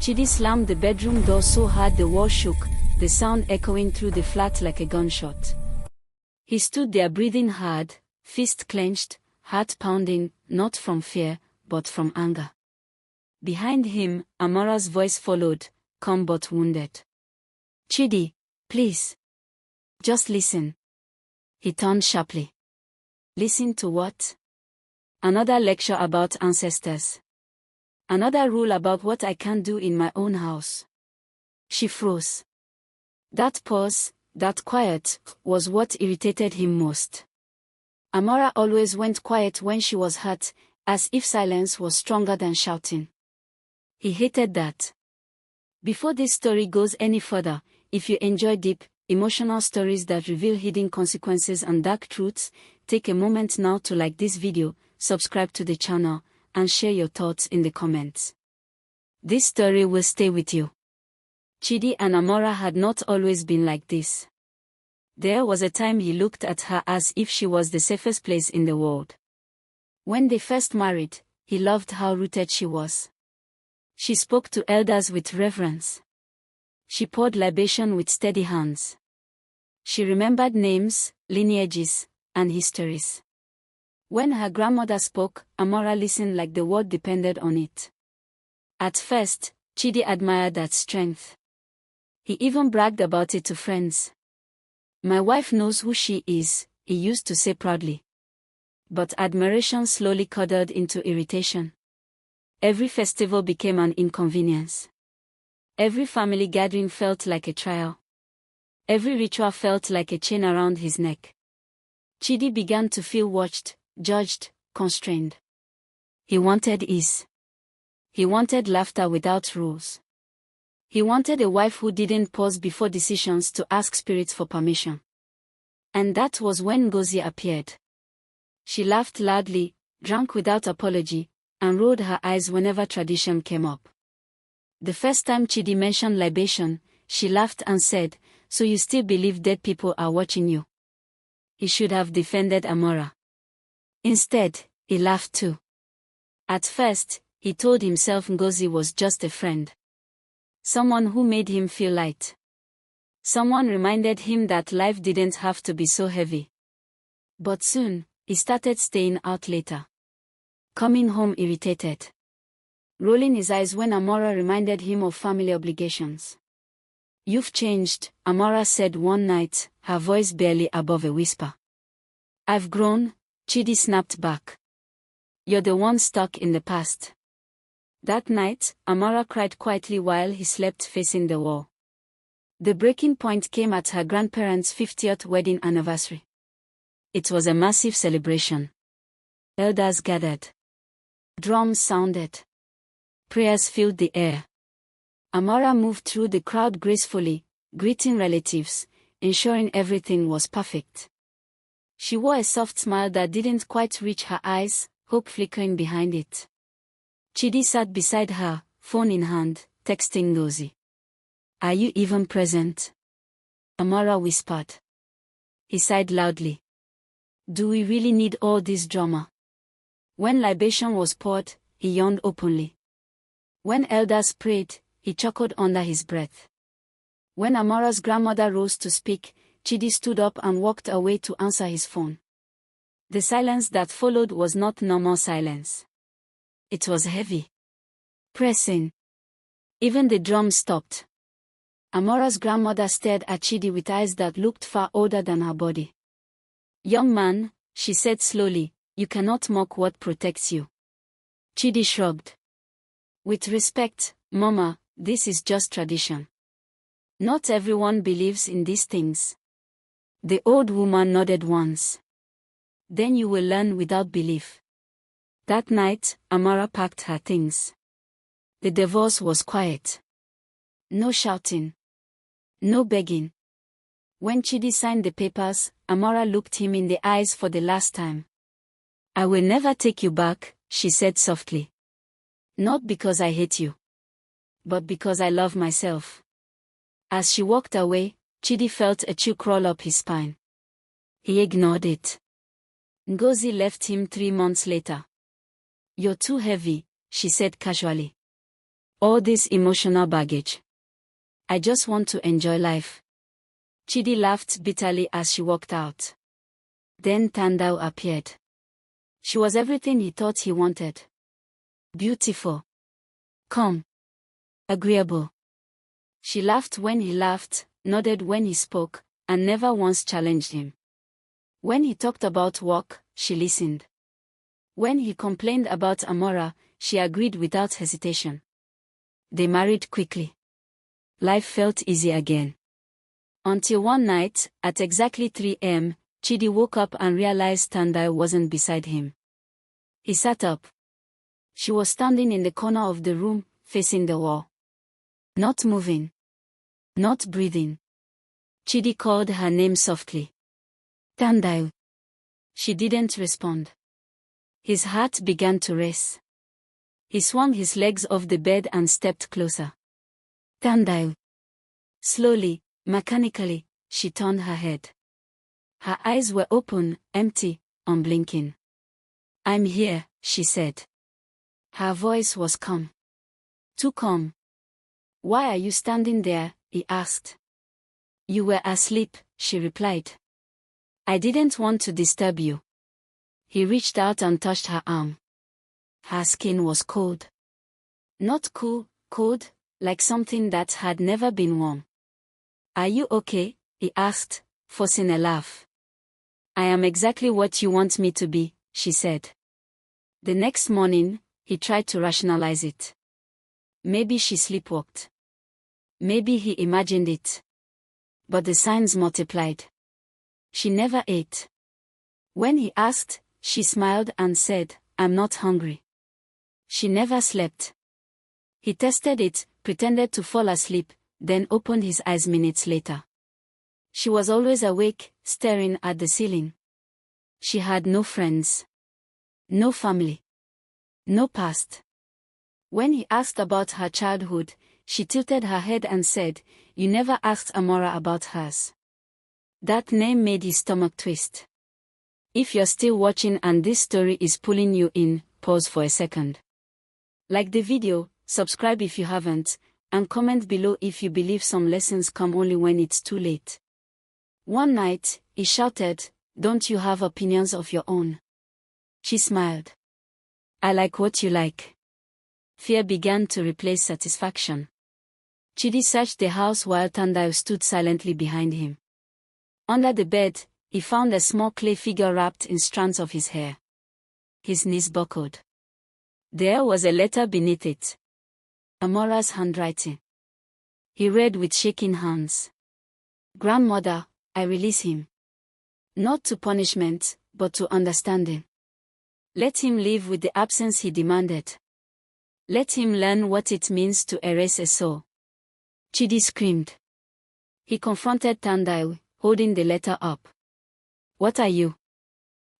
Chidi slammed the bedroom door so hard the wall shook, the sound echoing through the flat like a gunshot. He stood there breathing hard, fist clenched, heart pounding, not from fear, but from anger. Behind him, Amara's voice followed, calm but wounded. "Chidi, please. Just listen." He turned sharply. "Listen to what?" "Another lecture about ancestors. Another rule about what I can't do in my own house." She froze. That pause, that quiet, was what irritated him most. Amara always went quiet when she was hurt, as if silence was stronger than shouting. He hated that. Before this story goes any further, if you enjoy deep, emotional stories that reveal hidden consequences and dark truths, take a moment now to like this video, subscribe to the channel, and share your thoughts in the comments. This story will stay with you. Chidi and Amara had not always been like this. There was a time he looked at her as if she was the safest place in the world. When they first married, he loved how rooted she was. She spoke to elders with reverence. She poured libation with steady hands. She remembered names, lineages, and histories. When her grandmother spoke, Amara listened like the world depended on it. At first, Chidi admired that strength. He even bragged about it to friends. "My wife knows who she is," he used to say proudly. But admiration slowly curdled into irritation. Every festival became an inconvenience. Every family gathering felt like a trial. Every ritual felt like a chain around his neck. Chidi began to feel watched, judged, constrained. He wanted ease. He wanted laughter without rules. He wanted a wife who didn't pause before decisions to ask spirits for permission. And that was when Ngozi appeared. She laughed loudly, drank without apology, and rolled her eyes whenever tradition came up. The first time Chidi mentioned libation, she laughed and said, "So you still believe dead people are watching you?" He should have defended Amara. Instead, he laughed too. At first, he told himself Ngozi was just a friend. Someone who made him feel light. Someone reminded him that life didn't have to be so heavy. But soon, he started staying out later. Coming home irritated. Rolling his eyes when Amara reminded him of family obligations. "You've changed," Amara said one night, her voice barely above a whisper. "I've grown," Chidi snapped back. "You're the one stuck in the past." That night, Amara cried quietly while he slept facing the wall. The breaking point came at her grandparents' 50th wedding anniversary. It was a massive celebration. Elders gathered. Drums sounded. Prayers filled the air. Amara moved through the crowd gracefully, greeting relatives, ensuring everything was perfect. She wore a soft smile that didn't quite reach her eyes, hope flickering behind it. Chidi sat beside her, phone in hand, texting Ngozi. "Are you even present?" Amara whispered. He sighed loudly. "Do we really need all this drama?" When libation was poured, he yawned openly. When elders prayed, he chuckled under his breath. When Amara's grandmother rose to speak, Chidi stood up and walked away to answer his phone. The silence that followed was not normal silence. It was heavy. Pressing. Even the drums stopped. Amara's grandmother stared at Chidi with eyes that looked far older than her body. "Young man," she said slowly, "you cannot mock what protects you." Chidi shrugged. "With respect, Mama, this is just tradition. Not everyone believes in these things." The old woman nodded once. "Then you will learn without belief." That night, Amara packed her things. The divorce was quiet. No shouting. No begging. When Chidi signed the papers, Amara looked him in the eyes for the last time. "I will never take you back," she said softly. "Not because I hate you, but because I love myself." As she walked away, Chidi felt a chill crawl up his spine. He ignored it. Ngozi left him 3 months later. "You're too heavy," she said casually. All this emotional baggage. I just want to enjoy life. Chidi laughed bitterly as she walked out. Then Thandiwe appeared. She was everything he thought he wanted. Beautiful. Calm. Agreeable. She laughed when he laughed, nodded when he spoke, and never once challenged him. When he talked about work, she listened. When he complained about Amara, she agreed without hesitation. They married quickly. Life felt easy again. Until one night, at exactly 3 a.m., Chidi woke up and realized Thandiwe wasn't beside him. He sat up. She was standing in the corner of the room, facing the wall. Not moving. Not breathing. Chidi called her name softly. Thandiwe. She didn't respond. His heart began to race. He swung his legs off the bed and stepped closer. Thandiwe. Slowly, mechanically, she turned her head. Her eyes were open, empty, unblinking. I'm here, she said. Her voice was calm. Too calm. Why are you standing there? He asked. You were asleep, she replied. I didn't want to disturb you. He reached out and touched her arm. Her skin was cold. Not cool, cold, like something that had never been warm. Are you okay? He asked, forcing a laugh. I am exactly what you want me to be, she said. The next morning, he tried to rationalize it. Maybe she sleepwalked. Maybe he imagined it. But the signs multiplied. She never ate. When he asked, she smiled and said, I'm not hungry. She never slept. He tested it, pretended to fall asleep, then opened his eyes minutes later. She was always awake, staring at the ceiling. She had no friends. No family. No past. When he asked about her childhood, she tilted her head and said, You never asked Amara about hers. That name made his stomach twist. If you're still watching and this story is pulling you in, pause for a second. Like the video, subscribe if you haven't, and comment below if you believe some lessons come only when it's too late. One night, he shouted, Don't you have opinions of your own? She smiled. I like what you like. Fear began to replace satisfaction. Chidi searched the house while Thandiwe stood silently behind him. Under the bed, he found a small clay figure wrapped in strands of his hair. His knees buckled. There was a letter beneath it. Amara's handwriting. He read with shaking hands. Grandmother, I release him. Not to punishment, but to understanding. Let him live with the absence he demanded. Let him learn what it means to erase a soul. Chidi screamed. He confronted Thandiwe, holding the letter up. What are you?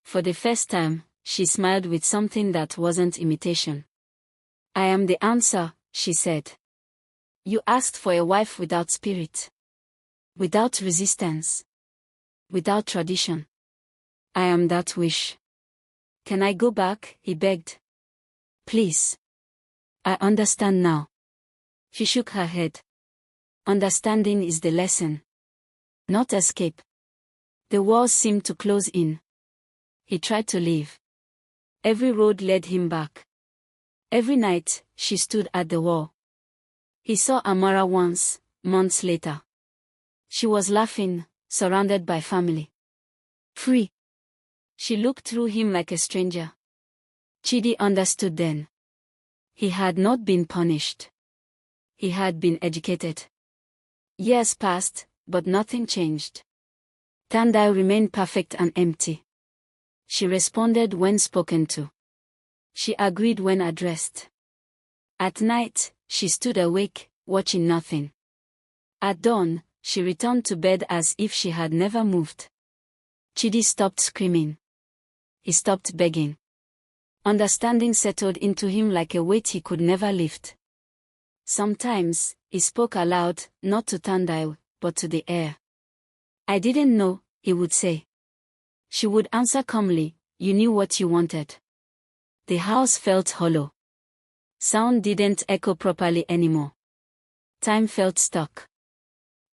For the first time, she smiled with something that wasn't imitation. I am the answer, she said. You asked for a wife without spirit. Without resistance. Without tradition. I am that wish. Can I go back? He begged. Please. I understand now. She shook her head. Understanding is the lesson. Not escape. The walls seemed to close in. He tried to leave. Every road led him back. Every night, she stood at the wall. He saw Amara once, months later. She was laughing, surrounded by family. Free. She looked through him like a stranger. Chidi understood then. He had not been punished. He had been educated. Years passed, but nothing changed. Thandiwe remained perfect and empty. She responded when spoken to. She agreed when addressed. At night, she stood awake, watching nothing. At dawn, she returned to bed as if she had never moved. Chidi stopped screaming. He stopped begging. Understanding settled into him like a weight he could never lift. Sometimes, he spoke aloud, not to Thandiwe, but to the air. I didn't know, he would say. She would answer calmly, you knew what you wanted. The house felt hollow. Sound didn't echo properly anymore. Time felt stuck.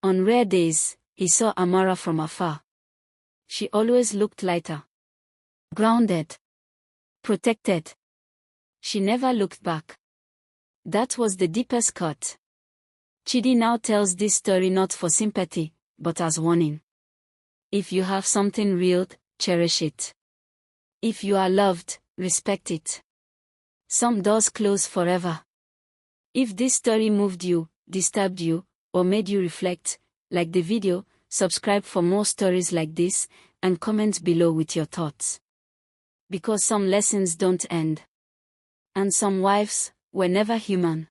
On rare days, he saw Amara from afar. She always looked lighter. Grounded. Protected. She never looked back. That was the deepest cut. Chidi now tells this story not for sympathy, but as warning. If you have something real, cherish it. If you are loved, respect it. Some doors close forever. If this story moved you, disturbed you, or made you reflect, like the video, subscribe for more stories like this, and comment below with your thoughts. Because some lessons don't end. And some wives were never human.